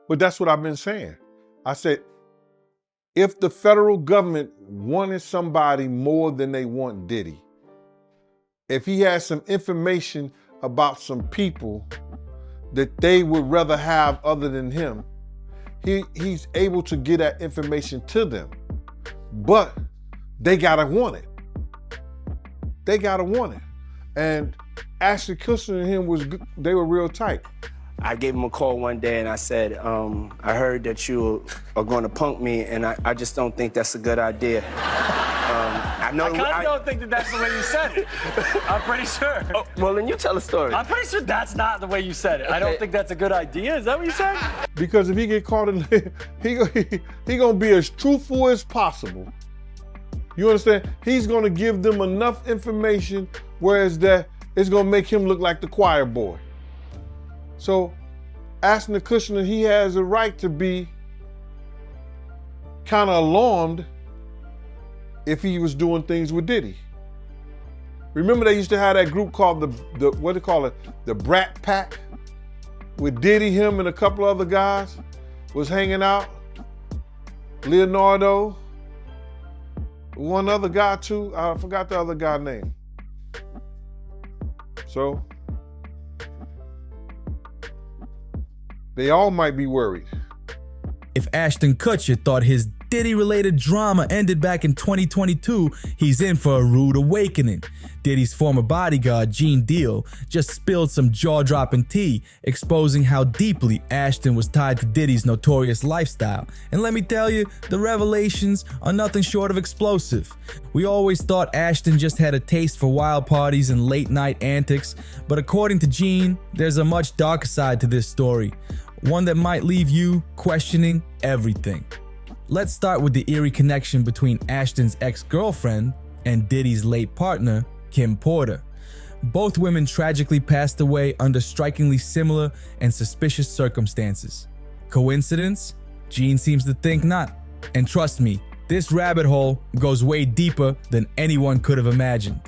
But that's what I've been saying. I said, if the federal government wanted somebody more than they want Diddy, if he has some information about some people that they would rather have other than him, he's able to get that information to them. But they gotta want it. They gotta want it. And Ashton Kutcher and him they were real tight. I gave him a call one day and I said, I heard that you are going to punk me, and I just don't think that's a good idea. I kind of don't think that that's the way you said it. I'm pretty sure. Oh, well, then you tell a story. I'm pretty sure that's not the way you said it. Okay. I don't think that's a good idea. Is that what you said? Because if he get caught in, he gonna be as truthful as possible. You understand? He's gonna give them enough information, whereas that it's gonna make him look like the choir boy. So, Ashton Kutcher, he has a right to be kind of alarmed if he was doing things with Diddy. Remember they used to have that group called the what do they call it? The Brat Pack? With Diddy, him, and a couple other guys was hanging out. Leonardo, one other guy too, I forgot the other guy's name. So, they all might be worried. If Ashton Kutcher thought his Diddy-related drama ended back in 2022, he's in for a rude awakening. Diddy's former bodyguard, Gene Deal, just spilled some jaw-dropping tea, exposing how deeply Ashton was tied to Diddy's notorious lifestyle. And let me tell you, the revelations are nothing short of explosive. We always thought Ashton just had a taste for wild parties and late-night antics, but according to Gene, there's a much darker side to this story, one that might leave you questioning everything. Let's start with the eerie connection between Ashton's ex-girlfriend and Diddy's late partner, Kim Porter. Both women tragically passed away under strikingly similar and suspicious circumstances. Coincidence? Gene seems to think not. And trust me, this rabbit hole goes way deeper than anyone could have imagined.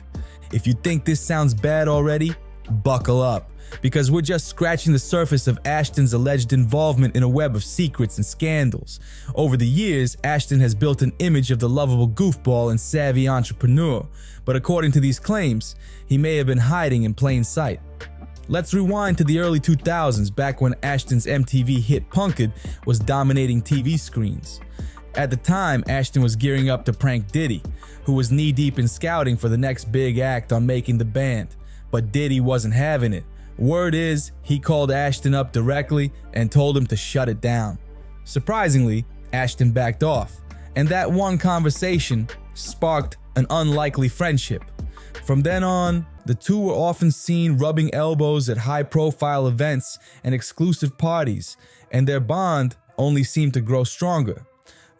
If you think this sounds bad already, buckle up, because we're just scratching the surface of Ashton's alleged involvement in a web of secrets and scandals. Over the years, Ashton has built an image of the lovable goofball and savvy entrepreneur, but according to these claims, he may have been hiding in plain sight. Let's rewind to the early 2000s, back when Ashton's MTV hit Punk'd was dominating TV screens. At the time, Ashton was gearing up to prank Diddy, who was knee-deep in scouting for the next big act on Making the Band. But Diddy wasn't having it. Word is, he called Ashton up directly and told him to shut it down. Surprisingly, Ashton backed off, and that one conversation sparked an unlikely friendship. From then on, the two were often seen rubbing elbows at high-profile events and exclusive parties, and their bond only seemed to grow stronger.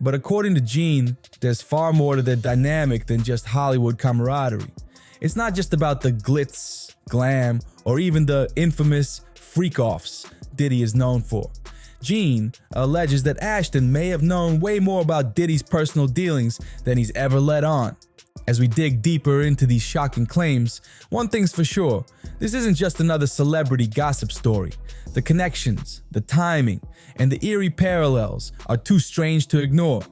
But according to Gene, there's far more to their dynamic than just Hollywood camaraderie. It's not just about the glitz, glam, or even the infamous freak-offs Diddy is known for. Gene alleges that Ashton may have known way more about Diddy's personal dealings than he's ever let on. As we dig deeper into these shocking claims, one thing's for sure, this isn't just another celebrity gossip story. The connections, the timing, and the eerie parallels are too strange to ignore.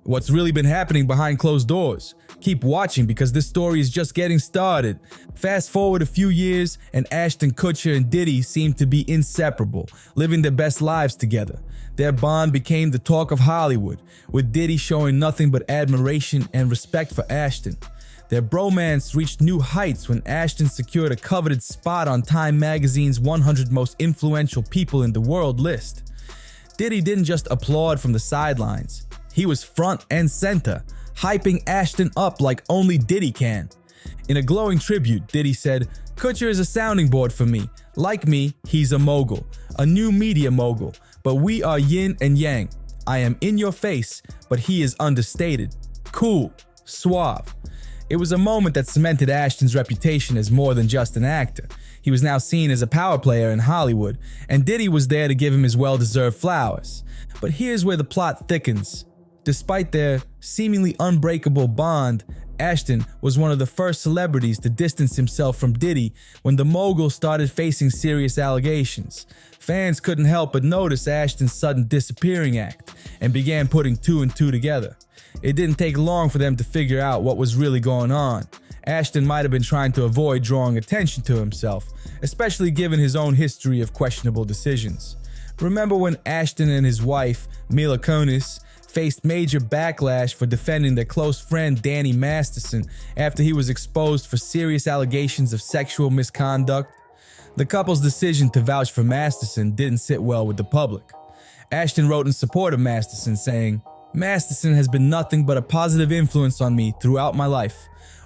What's really been happening behind closed doors? Keep watching, because this story is just getting started. Fast forward a few years and Ashton Kutcher and Diddy seem to be inseparable, living their best lives together. Their bond became the talk of Hollywood, with Diddy showing nothing but admiration and respect for Ashton. Their bromance reached new heights when Ashton secured a coveted spot on Time magazine's 100 most influential people in the world list. Diddy didn't just applaud from the sidelines. He was front and center, hyping Ashton up like only Diddy can. In a glowing tribute, Diddy said, "Kutcher is a sounding board for me. Like me, he's a mogul, a new media mogul, but we are yin and yang. I am in your face, but he is understated, cool, suave." It was a moment that cemented Ashton's reputation as more than just an actor. He was now seen as a power player in Hollywood, and Diddy was there to give him his well-deserved flowers. But here's where the plot thickens. Despite their seemingly unbreakable bond, Ashton was one of the first celebrities to distance himself from Diddy when the mogul started facing serious allegations. Fans couldn't help but notice Ashton's sudden disappearing act and began putting two and two together. It didn't take long for them to figure out what was really going on. Ashton might have been trying to avoid drawing attention to himself, especially given his own history of questionable decisions. Remember when Ashton and his wife, Mila Kunis, faced major backlash for defending their close friend Danny Masterson after he was exposed for serious allegations of sexual misconduct? The couple's decision to vouch for Masterson didn't sit well with the public. Ashton wrote in support of Masterson, saying, "Masterson has been nothing but a positive influence on me throughout my life.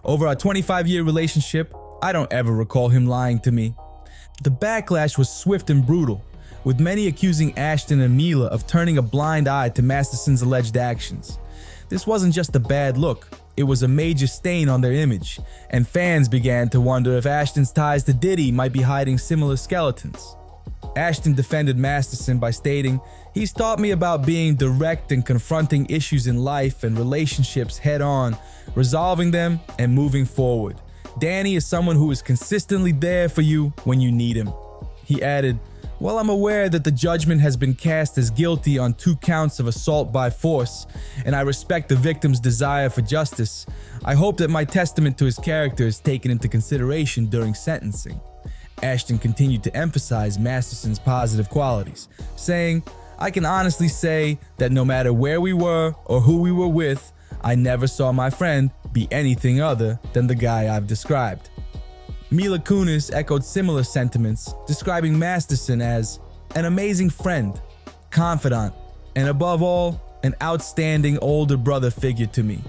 Over our 25-year relationship, I don't ever recall him lying to me." The backlash was swift and brutal, with many accusing Ashton and Mila of turning a blind eye to Masterson's alleged actions. This wasn't just a bad look, it was a major stain on their image, and fans began to wonder if Ashton's ties to Diddy might be hiding similar skeletons. Ashton defended Masterson by stating, "He's taught me about being direct and confronting issues in life and relationships head on, resolving them and moving forward. Danny is someone who is consistently there for you when you need him." He added, "While I'm aware that the judgment has been cast as guilty on 2 counts of assault by force, and I respect the victim's desire for justice, I hope that my testament to his character is taken into consideration during sentencing." Ashton continued to emphasize Masterson's positive qualities, saying, "I can honestly say that no matter where we were or who we were with, I never saw my friend be anything other than the guy I've described." Mila Kunis echoed similar sentiments, describing Masterson as an amazing friend, confidant, and above all, an outstanding older brother figure to me.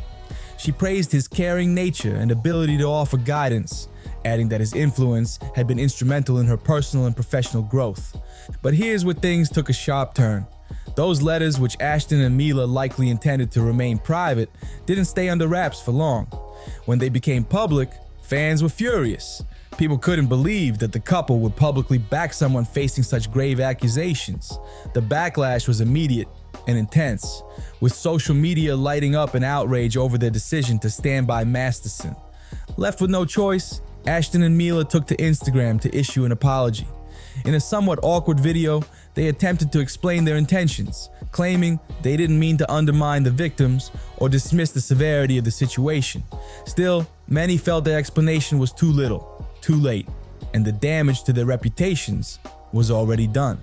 She praised his caring nature and ability to offer guidance, adding that his influence had been instrumental in her personal and professional growth. But here's where things took a sharp turn. Those letters, which Ashton and Mila likely intended to remain private, didn't stay under wraps for long. When they became public, fans were furious. People couldn't believe that the couple would publicly back someone facing such grave accusations. The backlash was immediate and intense, with social media lighting up in outrage over their decision to stand by Masterson. Left with no choice, Ashton and Mila took to Instagram to issue an apology. In a somewhat awkward video, they attempted to explain their intentions, claiming they didn't mean to undermine the victims or dismiss the severity of the situation. Still, many felt their explanation was too little, too late, and the damage to their reputations was already done.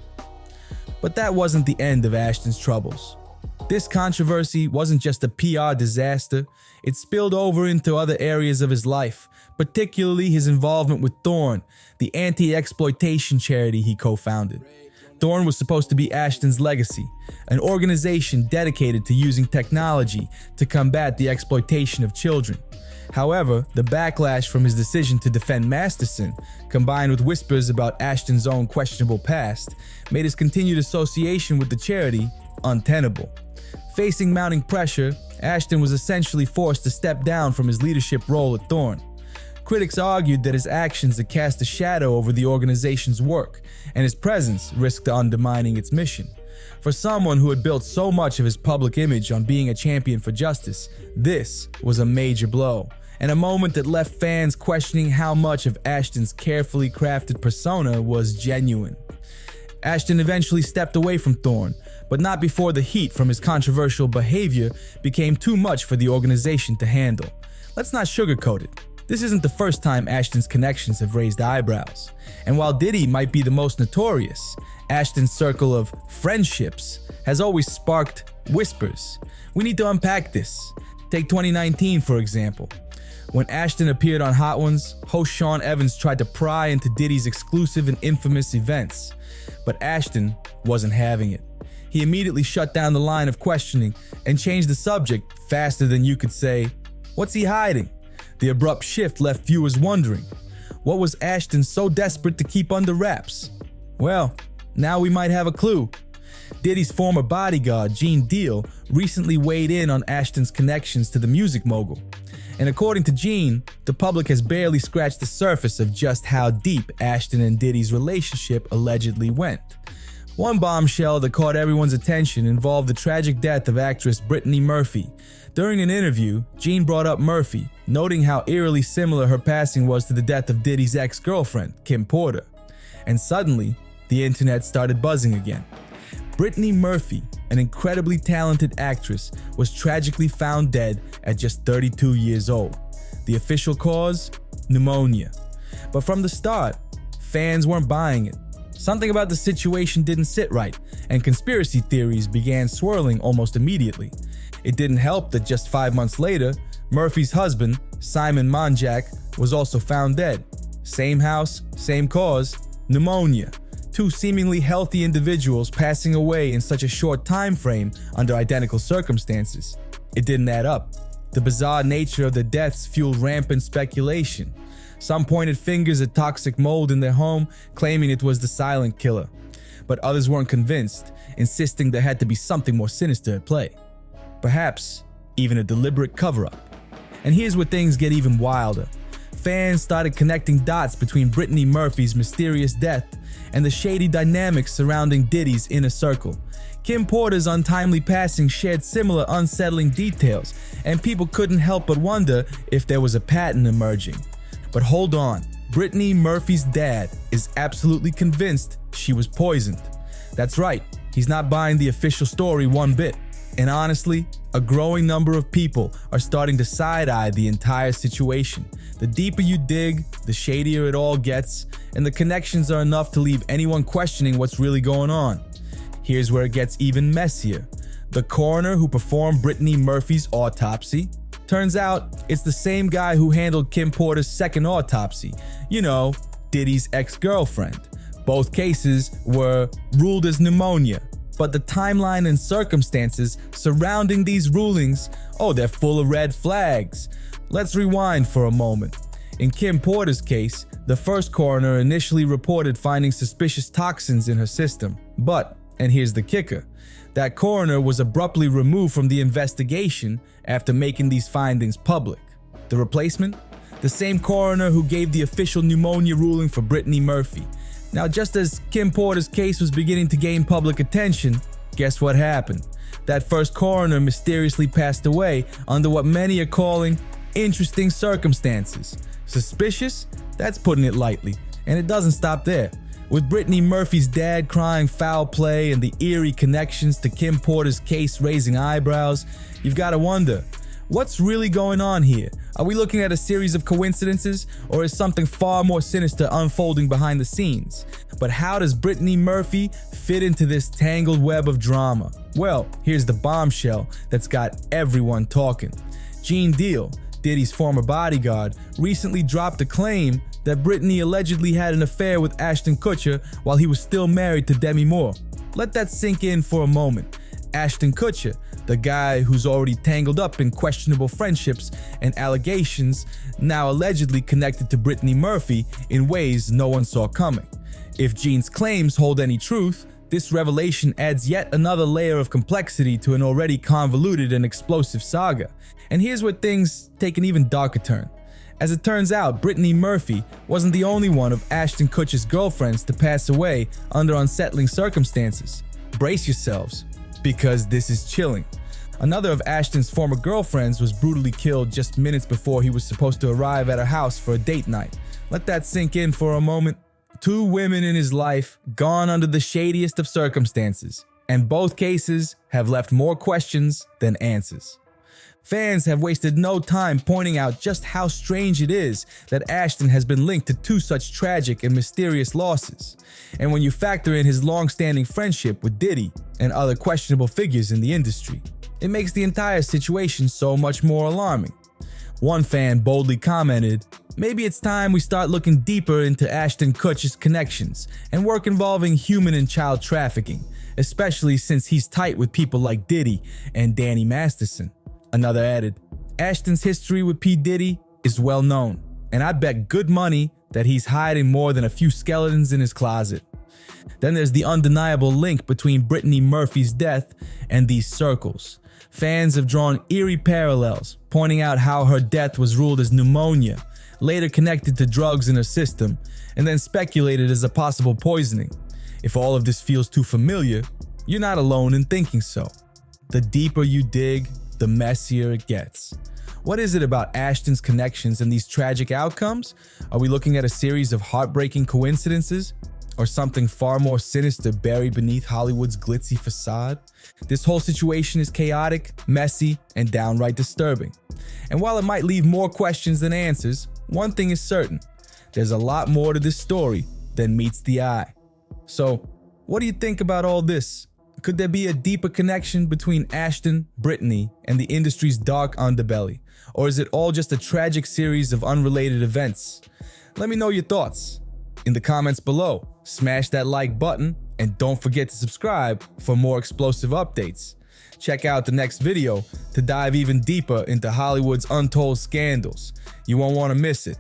But that wasn't the end of Ashton's troubles. This controversy wasn't just a PR disaster, it spilled over into other areas of his life, particularly his involvement with Thorn, the anti-exploitation charity he co-founded. Thorn was supposed to be Ashton's legacy, an organization dedicated to using technology to combat the exploitation of children. However, the backlash from his decision to defend Masterson, combined with whispers about Ashton's own questionable past, made his continued association with the charity untenable. Facing mounting pressure, Ashton was essentially forced to step down from his leadership role at Thorn. Critics argued that his actions had cast a shadow over the organization's work, and his presence risked undermining its mission. For someone who had built so much of his public image on being a champion for justice, this was a major blow, and a moment that left fans questioning how much of Ashton's carefully crafted persona was genuine. Ashton eventually stepped away from Thorn, but not before the heat from his controversial behavior became too much for the organization to handle. Let's not sugarcoat it. This isn't the first time Ashton's connections have raised eyebrows. And while Diddy might be the most notorious, Ashton's circle of friendships has always sparked whispers. We need to unpack this. Take 2019, for example. When Ashton appeared on Hot Ones, host Sean Evans tried to pry into Diddy's exclusive and infamous events. But Ashton wasn't having it. He immediately shut down the line of questioning and changed the subject faster than you could say, "What's he hiding?" The abrupt shift left viewers wondering, what was Ashton so desperate to keep under wraps? Well, now we might have a clue. Diddy's former bodyguard, Gene Deal, recently weighed in on Ashton's connections to the music mogul. And according to Gene, the public has barely scratched the surface of just how deep Ashton and Diddy's relationship allegedly went. One bombshell that caught everyone's attention involved the tragic death of actress Brittany Murphy. During an interview, Gene brought up Murphy, noting how eerily similar her passing was to the death of Diddy's ex-girlfriend, Kim Porter. And suddenly, the internet started buzzing again. Brittany Murphy, an incredibly talented actress, was tragically found dead at just 32 years old. The official cause? Pneumonia. But from the start, fans weren't buying it. Something about the situation didn't sit right, and conspiracy theories began swirling almost immediately. It didn't help that just 5 months later, Murphy's husband, Simon Monjack, was also found dead. Same house, same cause, pneumonia. Two seemingly healthy individuals passing away in such a short time frame under identical circumstances. It didn't add up. The bizarre nature of the deaths fueled rampant speculation. Some pointed fingers at toxic mold in their home, claiming it was the silent killer. But others weren't convinced, insisting there had to be something more sinister at play. Perhaps even a deliberate cover-up. And here's where things get even wilder. Fans started connecting dots between Brittany Murphy's mysterious death and the shady dynamics surrounding Diddy's inner circle. Kim Porter's untimely passing shared similar unsettling details, and people couldn't help but wonder if there was a pattern emerging. But hold on, Brittany Murphy's dad is absolutely convinced she was poisoned. That's right, he's not buying the official story one bit. And honestly, a growing number of people are starting to side-eye the entire situation. The deeper you dig, the shadier it all gets, and the connections are enough to leave anyone questioning what's really going on. Here's where it gets even messier. The coroner who performed Brittany Murphy's autopsy? Turns out, it's the same guy who handled Kim Porter's second autopsy. You know, Diddy's ex-girlfriend. Both cases were ruled as pneumonia. But the timeline and circumstances surrounding these rulings, they're full of red flags. Let's rewind for a moment. In Kim Porter's case, the first coroner initially reported finding suspicious toxins in her system. But, and here's the kicker, that coroner was abruptly removed from the investigation after making these findings public. The replacement? The same coroner who gave the official pneumonia ruling for Brittany Murphy. Now, just as Kim Porter's case was beginning to gain public attention, guess what happened? That first coroner mysteriously passed away under what many are calling interesting circumstances. Suspicious? That's putting it lightly. And it doesn't stop there. With Brittany Murphy's dad crying foul play and the eerie connections to Kim Porter's case raising eyebrows, you've got to wonder, what's really going on here? Are we looking at a series of coincidences, or is something far more sinister unfolding behind the scenes? But how does Brittany Murphy fit into this tangled web of drama? Well, here's the bombshell that's got everyone talking. Gene Deal, Diddy's former bodyguard, recently dropped a claim that Brittany allegedly had an affair with Ashton Kutcher while he was still married to Demi Moore. Let that sink in for a moment. Ashton Kutcher, the guy who's already tangled up in questionable friendships and allegations, now allegedly connected to Brittany Murphy in ways no one saw coming. If Gene's claims hold any truth, this revelation adds yet another layer of complexity to an already convoluted and explosive saga. And here's where things take an even darker turn. As it turns out, Brittany Murphy wasn't the only one of Ashton Kutcher's girlfriends to pass away under unsettling circumstances. Brace yourselves, because this is chilling. Another of Ashton's former girlfriends was brutally killed just minutes before he was supposed to arrive at her house for a date night. Let that sink in for a moment. 2 women in his life gone under the shadiest of circumstances, and both cases have left more questions than answers. Fans have wasted no time pointing out just how strange it is that Ashton has been linked to 2 such tragic and mysterious losses. And when you factor in his long-standing friendship with Diddy and other questionable figures in the industry, it makes the entire situation so much more alarming. One fan boldly commented, "Maybe it's time we start looking deeper into Ashton Kutcher's connections and work involving human and child trafficking, especially since he's tight with people like Diddy and Danny Masterson." Another added, "Ashton's history with P. Diddy is well known, and I bet good money that he's hiding more than a few skeletons in his closet." Then there's the undeniable link between Brittany Murphy's death and these circles. Fans have drawn eerie parallels, pointing out how her death was ruled as pneumonia, later connected to drugs in her system, and then speculated as a possible poisoning. If all of this feels too familiar, you're not alone in thinking so. The deeper you dig, the messier it gets. What is it about Ashton's connections and these tragic outcomes? Are we looking at a series of heartbreaking coincidences? Or something far more sinister buried beneath Hollywood's glitzy facade? This whole situation is chaotic, messy, and downright disturbing. And while it might leave more questions than answers, one thing is certain: there's a lot more to this story than meets the eye. So, what do you think about all this? Could there be a deeper connection between Ashton, Brittany, and the industry's dark underbelly? Or is it all just a tragic series of unrelated events? Let me know your thoughts in the comments below. Smash that like button and don't forget to subscribe for more explosive updates. Check out the next video to dive even deeper into Hollywood's untold scandals. You won't want to miss it.